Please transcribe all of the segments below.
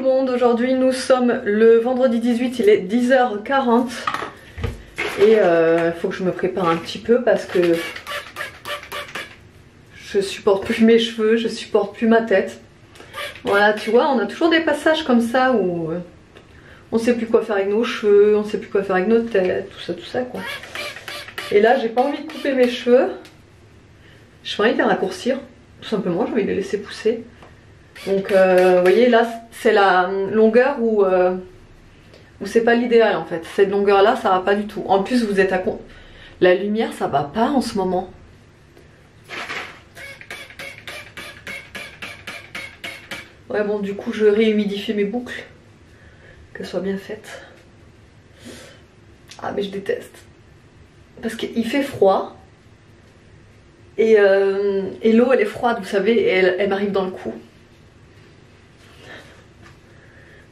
le monde, aujourd'hui nous sommes le vendredi 18, il est 10h40 et il faut que je me prépare un petit peu parce que je supporte plus mes cheveux, je supporte plus ma tête. Voilà, tu vois, on a toujours des passages comme ça où on sait plus quoi faire avec nos cheveux, on sait plus quoi faire avec notre tête, tout ça quoi. Et là j'ai pas envie de couper mes cheveux, j'ai pas envie de les raccourcir, tout simplement, j'ai envie de les laisser pousser. Donc vous voyez là c'est la longueur où c'est pas l'idéal en fait. Cette longueur là ça va pas du tout. En plus vous êtes à la lumière ça va pas en ce moment. Ouais bon du coup je réhumidifie mes boucles. Qu'elles soient bien faites. Ah mais je déteste. Parce qu'il fait froid. Et l'eau elle est froide vous savez et elle m'arrive dans le cou.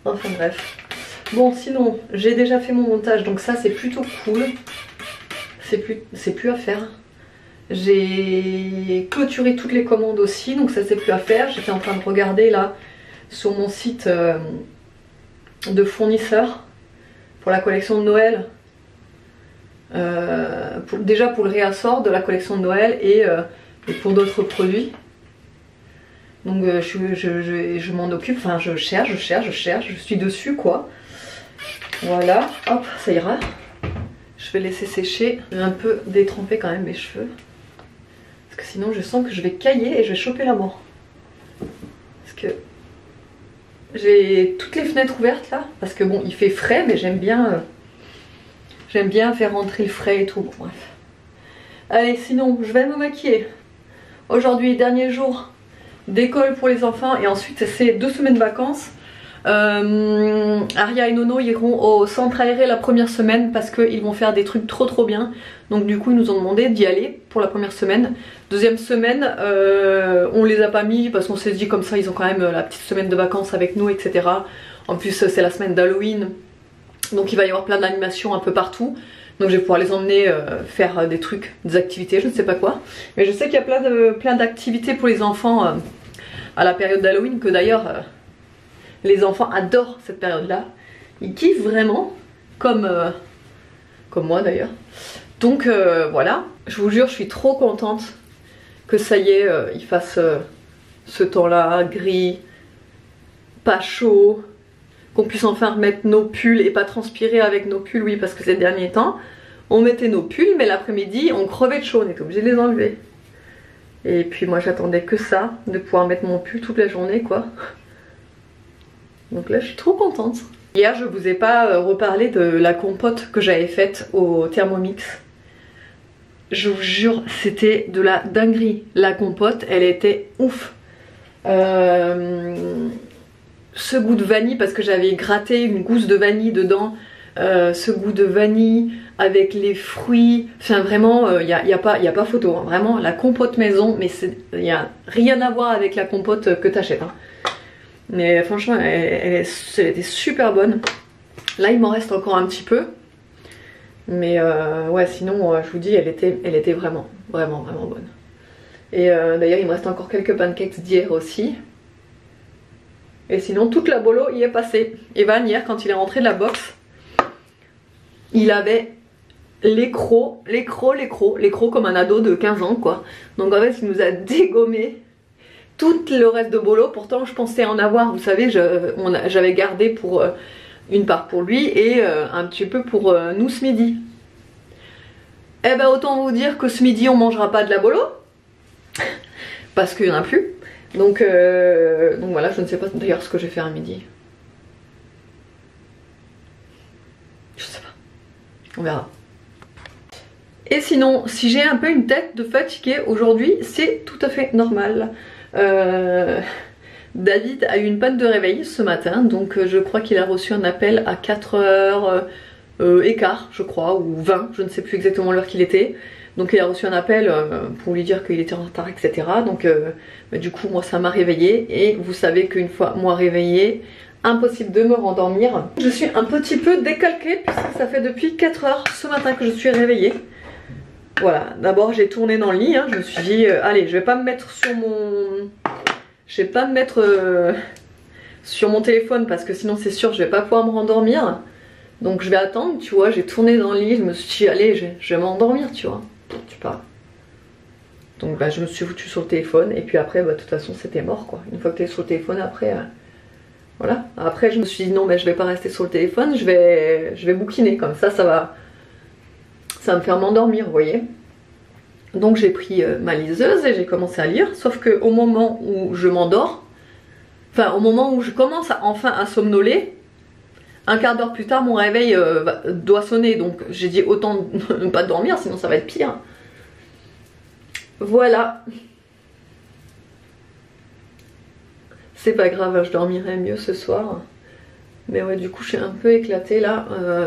Enfin bref. Bon sinon j'ai déjà fait mon montage donc ça c'est plutôt cool. C'est plus à faire. J'ai clôturé toutes les commandes aussi donc ça c'est plus à faire. J'étais en train de regarder là sur mon site de fournisseurs pour la collection de Noël. Déjà pour le réassort de la collection de Noël et pour d'autres produits. Donc je m'en occupe, enfin je cherche, je suis dessus quoi. Voilà, hop, ça ira. Je vais laisser sécher. Je vais un peu détremper quand même mes cheveux. Parce que sinon je sens que je vais cailler et je vais choper la mort. Parce que j'ai toutes les fenêtres ouvertes là. Parce que bon, il fait frais mais j'aime bien faire rentrer le frais et tout. Bon, bref. Allez, sinon je vais me maquiller. Aujourd'hui, dernier jour d'école pour les enfants et ensuite c'est 2 semaines de vacances. Aria et Nono iront au centre aéré la première semaine parce qu'ils vont faire des trucs trop bien. Donc du coup ils nous ont demandé d'y aller pour la première semaine. Deuxième semaine on les a pas mis parce qu'on s'est dit comme ça ils ont quand même la petite semaine de vacances avec nous etc. En plus c'est la semaine d'Halloween donc il va y avoir plein d'animations un peu partout. Donc je vais pouvoir les emmener faire des trucs, des activités, je ne sais pas quoi. Mais je sais qu'il y a plein d'activités pour les enfants à la période d'Halloween. Que d'ailleurs les enfants adorent cette période là. Ils kiffent vraiment, comme moi d'ailleurs. Donc voilà, je vous jure je suis trop contente que ça y est, il fasse ce temps là, gris, pas chaud. Qu'on puisse enfin remettre nos pulls et pas transpirer avec nos pulls, oui parce que ces derniers temps on mettait nos pulls mais l'après-midi on crevait de chaud, on était obligé de les enlever. Et puis moi j'attendais que ça, de pouvoir mettre mon pull toute la journée quoi. Donc là je suis trop contente. Hier je vous ai pas reparlé de la compote que j'avais faite au Thermomix. Je vous jure c'était de la dinguerie. La compote elle était ouf. Ce goût de vanille parce que j'avais gratté une gousse de vanille dedans, ce goût de vanille avec les fruits, enfin vraiment y a pas photo, hein. Vraiment la compote maison, mais il n'y a rien à voir avec la compote que t'achètes hein. Mais franchement elle était super bonne. Là il m'en reste encore un petit peu, mais ouais sinon je vous dis elle était vraiment bonne. Et d'ailleurs il me reste encore quelques pancakes d'hier aussi. Et sinon toute la bolo y est passée. Evan hier quand il est rentré de la boxe, il avait les crocs comme un ado de 15 ans quoi. Donc en fait il nous a dégommé tout le reste de bolo. Pourtant je pensais en avoir, vous savez j'avais gardé pour une part pour lui et un petit peu pour nous ce midi. Eh ben autant vous dire que ce midi on mangera pas de la bolo parce qu'il y en a plus. Donc voilà, je ne sais pas d'ailleurs ce que je vais faire à midi. Je sais pas. On verra. Et sinon, si j'ai un peu une tête de fatiguée aujourd'hui, c'est tout à fait normal. David a eu une panne de réveil ce matin, donc je crois qu'il a reçu un appel à 4h15, je crois, ou 20, je ne sais plus exactement l'heure qu'il était. Donc il a reçu un appel pour lui dire qu'il était en retard etc. Donc du coup moi ça m'a réveillée. Et vous savez qu'une fois moi réveillée, impossible de me rendormir. Je suis un petit peu décalquée puisque ça fait depuis 4 heures ce matin que je suis réveillée. Voilà, d'abord j'ai tourné dans le lit hein. Je me suis dit allez je vais pas me mettre sur mon... Je vais pas me mettre sur mon téléphone parce que sinon c'est sûr je vais pas pouvoir me rendormir. Donc je vais attendre, tu vois, j'ai tourné dans le lit, je me suis dit allez je vais m'endormir, tu vois. Tu parles. Donc bah, je me suis foutue sur le téléphone et puis après bah, de toute façon c'était mort quoi. Une fois que tu es sur le téléphone après voilà. Après je me suis dit non mais je vais pas rester sur le téléphone, je vais bouquiner comme ça va me faire m'endormir, vous voyez. Donc j'ai pris ma liseuse et j'ai commencé à lire, sauf que au moment où je m'endors, enfin au moment où je commence enfin à somnoler, un quart d'heure plus tard mon réveil doit sonner, donc j'ai dit autant ne pas dormir sinon ça va être pire. Voilà. C'est pas grave, je dormirai mieux ce soir. Mais ouais, du coup je suis un peu éclatée là.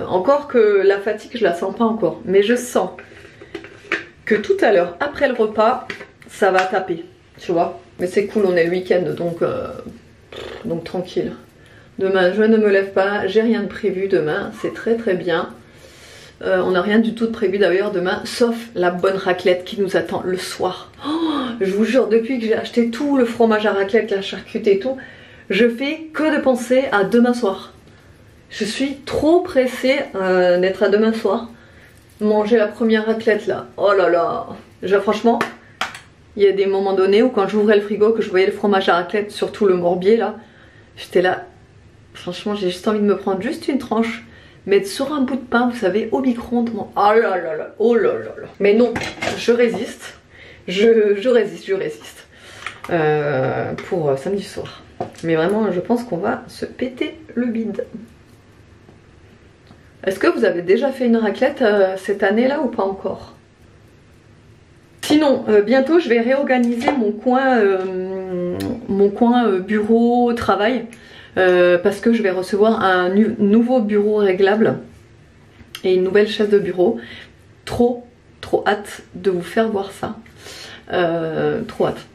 Encore que la fatigue je la sens pas encore, mais je sens que tout à l'heure, après le repas, ça va taper, tu vois. Mais c'est cool, on est le week-end, donc tranquille. Demain, je ne me lève pas, j'ai rien de prévu demain, c'est très très bien. On n'a rien du tout de prévu d'ailleurs demain, sauf la bonne raclette qui nous attend le soir. Oh, je vous jure, depuis que j'ai acheté tout le fromage à raclette, la charcuterie et tout, je fais que de penser à demain soir. Je suis trop pressée d'être à demain soir. Manger la première raclette là, oh là là. Genre, franchement, il y a des moments donnés où quand j'ouvrais le frigo, que je voyais le fromage à raclette, surtout le morbier là, j'étais là, franchement j'ai juste envie de me prendre juste une tranche, mettre sur un bout de pain, vous savez, au micro-ondes, oh là là là, oh là là là. Mais non, je résiste, je résiste pour samedi soir. Mais vraiment je pense qu'on va se péter le bide. Est-ce que vous avez déjà fait une raclette cette année là ou pas encore? Sinon, bientôt je vais réorganiser mon coin bureau, travail, parce que je vais recevoir un nouveau bureau réglable et une nouvelle chaise de bureau. Trop hâte de vous faire voir ça. Trop hâte.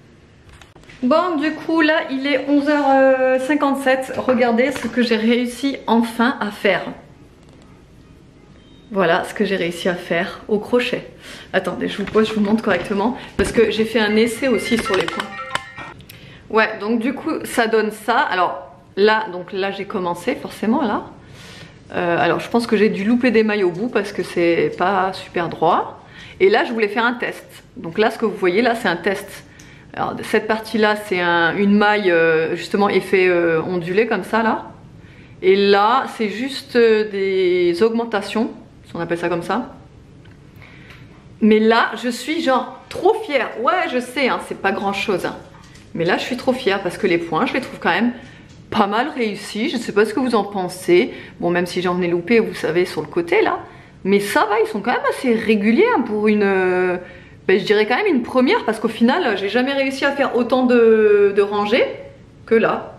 Bon, du coup là il est 11h57, regardez ce que j'ai réussi enfin à faire. Voilà ce que j'ai réussi à faire au crochet. Attendez, je vous pose, je vous montre correctement parce que j'ai fait un essai aussi sur les points. Ouais, donc du coup ça donne ça. Alors là, j'ai commencé forcément là. Alors je pense que j'ai dû louper des mailles au bout parce que c'est pas super droit. Et là je voulais faire un test. Donc là ce que vous voyez là c'est un test. Alors cette partie là c'est une maille justement effet ondulé comme ça là. Et là c'est juste des augmentations. On appelle ça comme ça. Mais là je suis genre trop fière. Ouais je sais hein, c'est pas grand chose hein. Mais là je suis trop fière parce que les points je les trouve quand même pas mal réussis. Je sais pas ce que vous en pensez. Bon même si j'en ai loupé vous savez sur le côté là. Mais ça va, ils sont quand même assez réguliers hein, pour une... je dirais quand même une première parce qu'au final j'ai jamais réussi à faire autant de rangées que là.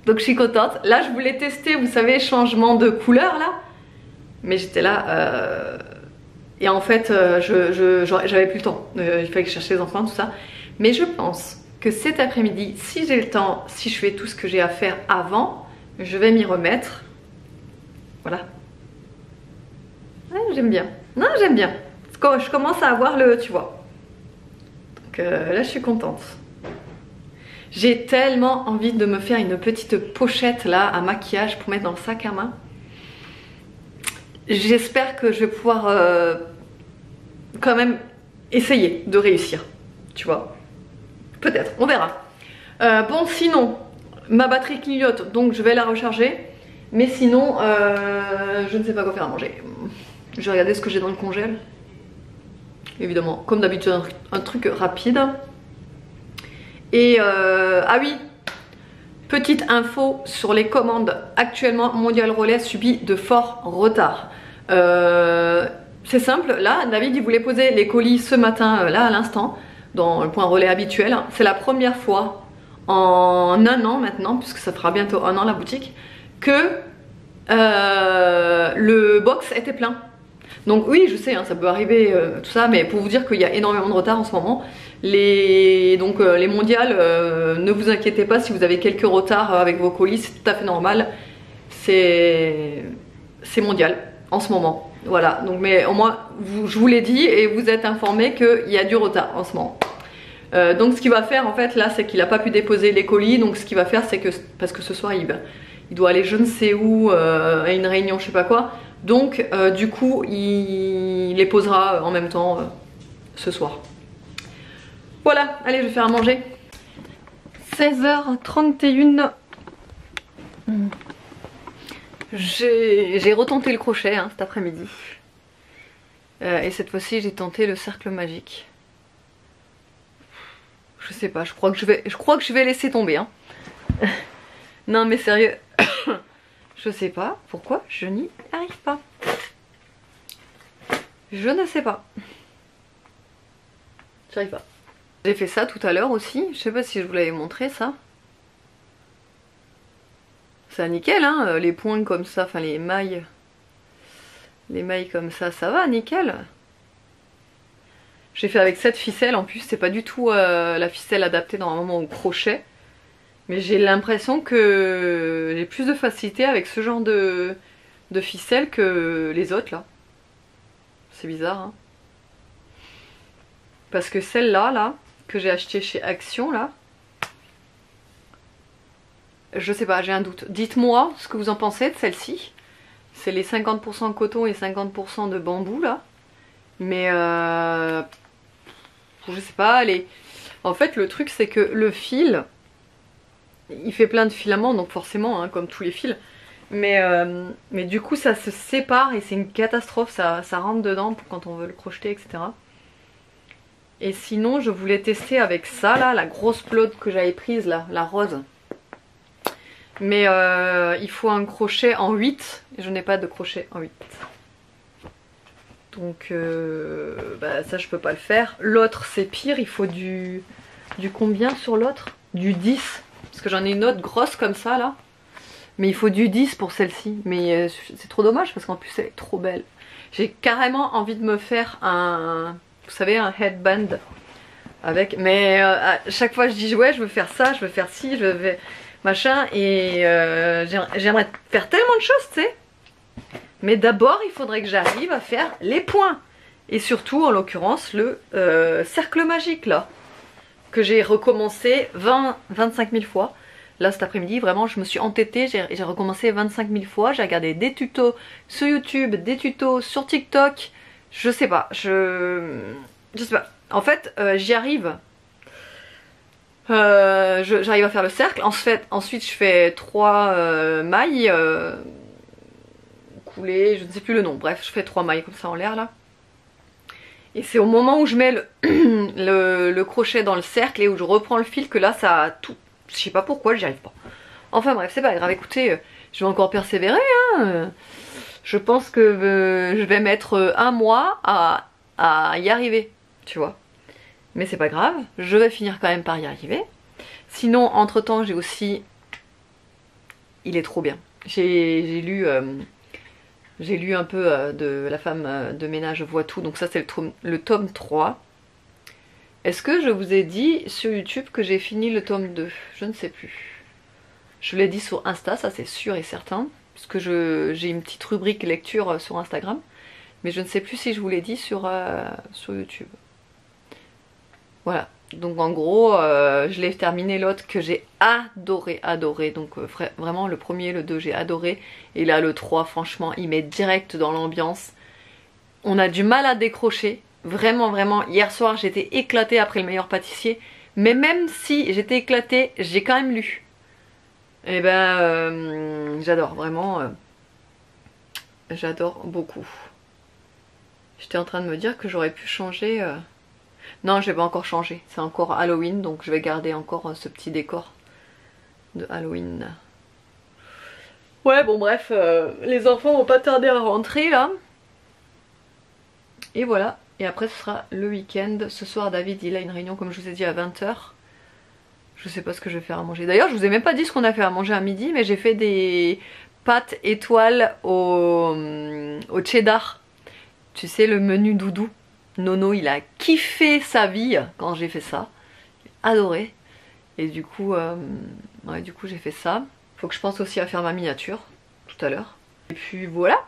Donc je suis contente. Là je voulais tester vous savez changement de couleur là. Mais j'étais là et en fait j'avais plus le temps, il fallait que je cherche les enfants tout ça. Mais je pense que cet après-midi si j'ai le temps, si je fais tout ce que j'ai à faire avant, je vais m'y remettre. Voilà. Ouais, j'aime bien. Non j'aime bien. Je commence à avoir le, tu vois. Donc là je suis contente. J'ai tellement envie de me faire une petite pochette là à maquillage pour mettre dans le sac à main. J'espère que je vais pouvoir quand même essayer de réussir, tu vois. Peut-être, on verra. Bon, sinon, ma batterie clignote, donc je vais la recharger. Mais sinon, je ne sais pas quoi faire à manger. Je vais regarder ce que j'ai dans le congèle. Évidemment, comme d'habitude, un truc rapide. Et, ah oui, petite info sur les commandes. Actuellement, Mondial Relais subit de forts retards. C'est simple, là David il voulait poser les colis ce matin là à l'instant dans le point relais habituel. C'est la première fois en un an maintenant, puisque ça fera bientôt un an la boutique, que le box était plein. Donc oui je sais hein, ça peut arriver tout ça, mais pour vous dire qu'il y a énormément de retard en ce moment. Les mondiales, ne vous inquiétez pas si vous avez quelques retards avec vos colis, c'est tout à fait normal. C'est mondial en ce moment. Voilà, donc mais au moins je vous l'ai dit et vous êtes informés qu'il y a du retard en ce moment. Donc ce qu'il va faire en fait là, c'est qu'il a pas pu déposer les colis. Donc ce qu'il va faire, c'est que, parce que ce soir il doit aller je ne sais où, à une réunion, je sais pas quoi. Donc du coup il les posera en même temps ce soir. Voilà, allez, je vais faire à manger. 16h31. J'ai retenté le crochet hein, cet après-midi. Et cette fois-ci j'ai tenté le cercle magique. Je sais pas, je crois que je vais laisser tomber hein. Non mais sérieux, je sais pas pourquoi je n'y arrive pas. Je ne sais pas. J'arrive pas. J'ai fait ça tout à l'heure aussi, je sais pas si je vous l'avais montré ça. C'est nickel hein, les points comme ça, enfin les mailles comme ça va nickel. J'ai fait avec cette ficelle en plus, c'est pas du tout la ficelle adaptée normalement au crochet. Mais j'ai l'impression que j'ai plus de facilité avec ce genre de ficelle que les autres là. C'est bizarre hein. Parce que celle-là, là, que j'ai achetée chez Action là, je sais pas, j'ai un doute. Dites-moi ce que vous en pensez de celle-ci. C'est les 50% coton et 50% de bambou là. Mais je sais pas, en fait le truc c'est que le fil, il fait plein de filaments donc forcément hein, comme tous les fils. Mais du coup ça se sépare et c'est une catastrophe, ça rentre dedans quand on veut le crocheter etc. Et sinon je voulais tester avec ça là, la grosse pelote que j'avais prise là, la rose. Mais il faut un crochet en 8 et je n'ai pas de crochet en 8. Donc bah, ça je peux pas le faire. L'autre c'est pire, il faut du combien sur l'autre? Du 10. Parce que j'en ai une autre grosse comme ça là. Mais il faut du 10 pour celle-ci. Mais c'est trop dommage parce qu'en plus elle est trop belle. J'ai carrément envie de me faire un... Vous savez, un headband. Avec... Mais à chaque fois je dis ouais je veux faire ça, je veux faire ci, je veux... machin. Et j'aimerais faire tellement de choses tu sais. Mais d'abord il faudrait que j'arrive à faire les points. Et surtout en l'occurrence le cercle magique là. Que j'ai recommencé 25 000 fois. Là cet après-midi vraiment je me suis entêtée, j'ai recommencé 25 000 fois. J'ai regardé des tutos sur YouTube, des tutos sur TikTok. Je sais pas, je sais pas. En fait j'y arrive. J'arrive à faire le cercle. Ensuite je fais 3 mailles coulées, je ne sais plus le nom. Bref, je fais 3 mailles comme ça en l'air là. Et c'est au moment où je mets le crochet dans le cercle et où je reprends le fil que là ça a tout. Je sais pas pourquoi j'y arrive pas. Enfin bref, c'est pas grave, écoutez, je vais encore persévérer hein. Je pense que je vais mettre 1 mois à y arriver, tu vois. Mais c'est pas grave, je vais finir quand même par y arriver. Sinon, entre temps, j'ai aussi... Il est trop bien. J'ai lu un peu de La femme de ménage voit tout, donc ça c'est le tome 3. Est-ce que je vous ai dit sur YouTube que j'ai fini le tome 2? Je ne sais plus. Je l'ai dit sur Insta, ça c'est sûr et certain, parce que j'ai une petite rubrique lecture sur Instagram, mais je ne sais plus si je vous l'ai dit sur YouTube. Voilà, donc en gros, je l'ai terminé l'autre que j'ai adoré, donc vraiment le premier, le 2 j'ai adoré, et là le 3 franchement il met direct dans l'ambiance. On a du mal à décrocher, vraiment, hier soir j'étais éclatée après Le meilleur pâtissier, mais même si j'étais éclatée, j'ai quand même lu. Et ben j'adore, vraiment, j'adore beaucoup. J'étais en train de me dire que j'aurais pu changer... Non, je vais pas encore changer, c'est encore Halloween, donc je vais garder encore ce petit décor de Halloween. Ouais, bon bref, les enfants vont pas tarder à rentrer là. Et voilà, et après ce sera le week-end. Ce soir David il a une réunion comme je vous ai dit à 20 h. Je sais pas ce que je vais faire à manger. D'ailleurs je vous ai même pas dit ce qu'on a fait à manger à midi, mais j'ai fait des pâtes étoiles au cheddar. Tu sais, le menu doudou. Nono il a kiffé sa vie quand j'ai fait ça. Adoré. Et du coup, ouais, du coup j'ai fait ça. Faut que je pense aussi à faire ma miniature tout à l'heure. Et puis voilà.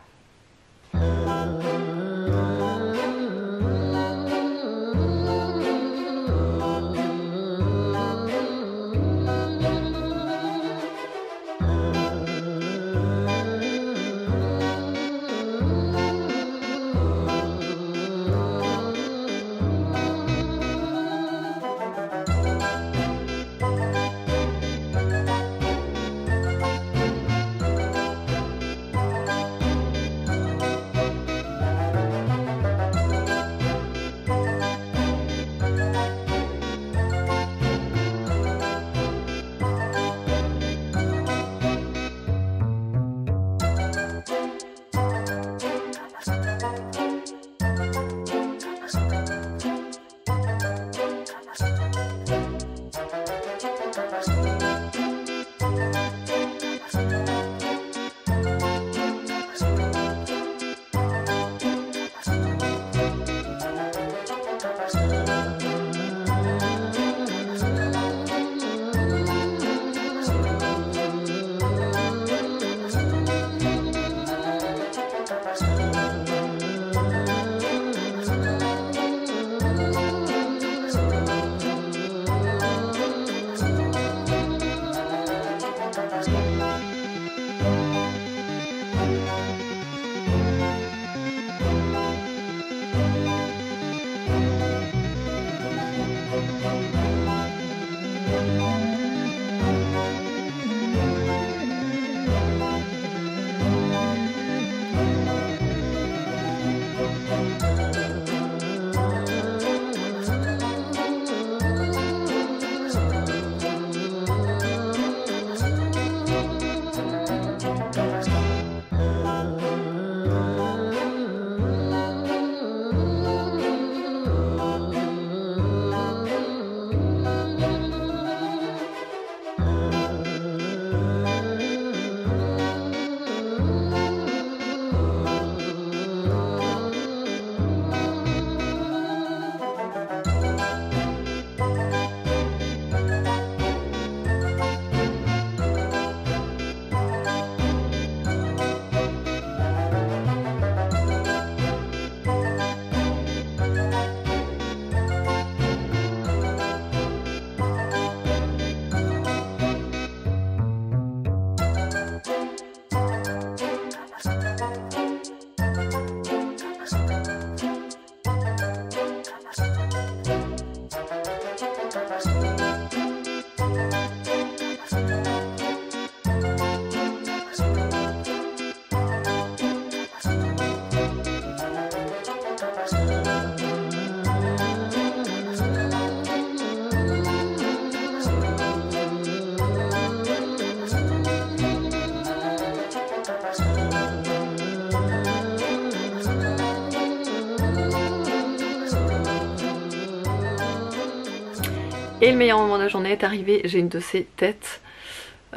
Et le meilleur moment de la journée est arrivé, j'ai une de ces têtes.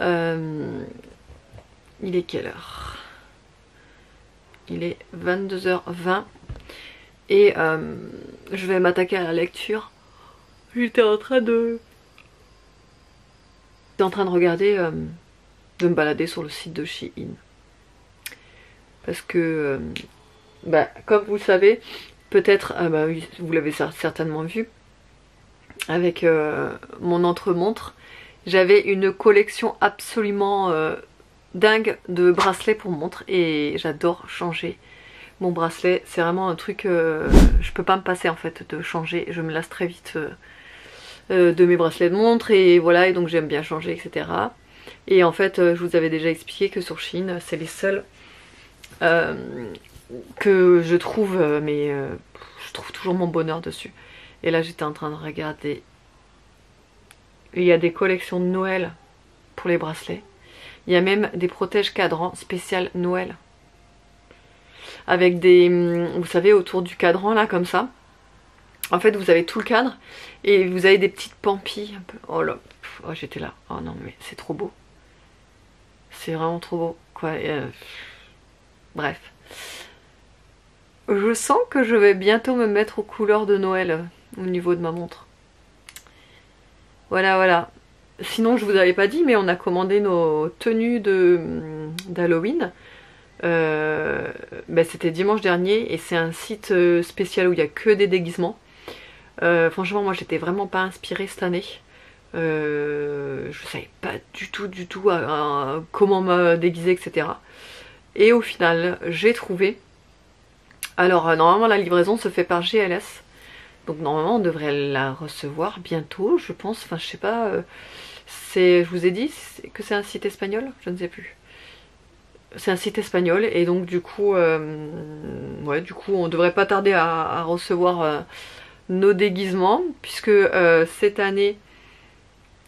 Il est quelle heure? Il est 22h20 et je vais m'attaquer à la lecture. J'étais en train de regarder, de me balader sur le site de Shein. Parce que, comme vous le savez, peut-être, oui, vous l'avez certainement vu, avec mon entre-montre, j'avais une collection absolument dingue de bracelets pour montre et j'adore changer mon bracelet. C'est vraiment un truc, je peux pas me passer en fait de changer, je me lasse très vite de mes bracelets de montre et voilà, et donc j'aime bien changer, etc. Et en fait, je vous avais déjà expliqué que sur Shein, c'est les seuls que je trouve, je trouve toujours mon bonheur dessus. Et là, j'étais en train de regarder. Il y a des collections de Noël pour les bracelets. Il y a même des protèges cadrans spécial Noël. Avec des, vous savez, autour du cadran là, comme ça. En fait, vous avez tout le cadre et vous avez des petites pampilles un peu. Oh là, oh, j'étais là. Oh non, mais c'est trop beau. C'est vraiment trop beau, quoi. Bref. Je sens que je vais bientôt me mettre aux couleurs de Noël au niveau de ma montre. Voilà, voilà. Sinon, je vous avais pas dit, mais on a commandé nos tenues d'Halloween. C'était dimanche dernier et c'est un site spécial où il n'y a que des déguisements. Franchement, moi j'étais vraiment pas inspirée cette année. Je savais pas du tout comment me déguiser, etc. Et au final, j'ai trouvé. Alors, normalement, la livraison se fait par GLS. Donc, normalement, on devrait la recevoir bientôt, je pense. Enfin, je sais pas. Je vous ai dit que c'est un site espagnol? Je ne sais plus. C'est un site espagnol et donc du coup, on devrait pas tarder à recevoir nos déguisements puisque cette année,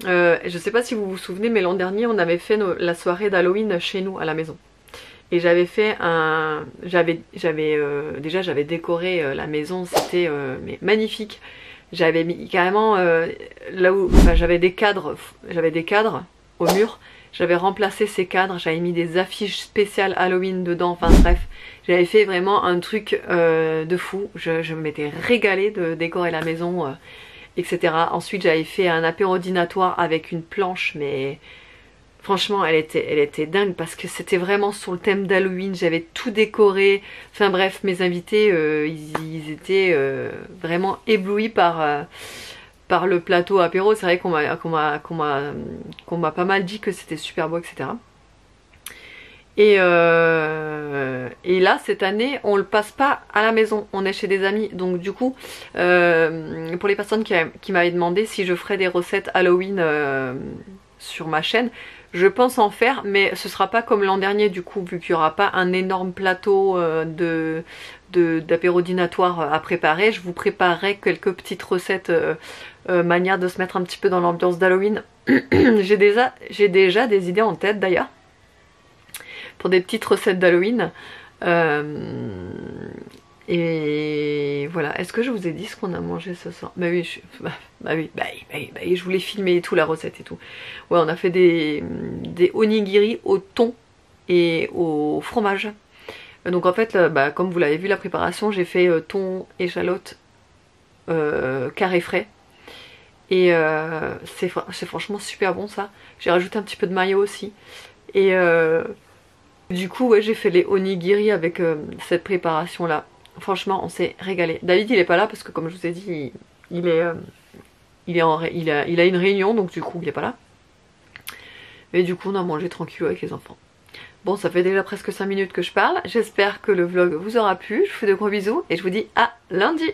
je sais pas si vous vous souvenez, mais l'an dernier on avait fait la soirée d'Halloween chez nous à la maison. Et j'avais fait j'avais décoré la maison, c'était magnifique. J'avais mis carrément là où, j'avais des cadres au mur. J'avais remplacé ces cadres, j'avais mis des affiches spéciales Halloween dedans, enfin bref, j'avais fait vraiment un truc de fou. Je m'étais régalée de décorer la maison, etc. Ensuite j'avais fait un apéro dînatoire avec une planche, mais franchement elle était dingue parce que c'était vraiment sur le thème d'Halloween, j'avais tout décoré. Enfin bref, mes invités, ils étaient vraiment éblouis par le plateau apéro. C'est vrai qu'on m'a pas mal dit que c'était super beau, etc. Et là, cette année, on le passe pas à la maison, on est chez des amis. Donc du coup, pour les personnes qui m'avaient demandé si je ferais des recettes Halloween sur ma chaîne, je pense en faire, mais ce sera pas comme l'an dernier du coup, vu qu'il y aura pas un énorme plateau d'apéro dînatoire à préparer. Je vous préparerai quelques petites recettes manière de se mettre un petit peu dans l'ambiance d'Halloween. J'ai déjà des idées en tête d'ailleurs pour des petites recettes d'Halloween. Et voilà. Est-ce que je vous ai dit ce qu'on a mangé ce soir? Bah oui, je voulais filmer et tout, la recette et tout. Ouais, on a fait des onigiri au thon et au fromage. Donc en fait, comme vous l'avez vu, la préparation, j'ai fait thon, échalote, carré frais. Et c'est franchement super bon ça. J'ai rajouté un petit peu de mayo aussi. Et du coup, ouais, j'ai fait les onigiri avec cette préparation là. Franchement, on s'est régalé. David, il est pas là parce que comme je vous ai dit, il a une réunion, donc du coup, il est pas là. Mais du coup, on a mangé tranquille avec les enfants. Bon, ça fait déjà presque 5 minutes que je parle. J'espère que le vlog vous aura plu. Je vous fais de gros bisous et je vous dis à lundi.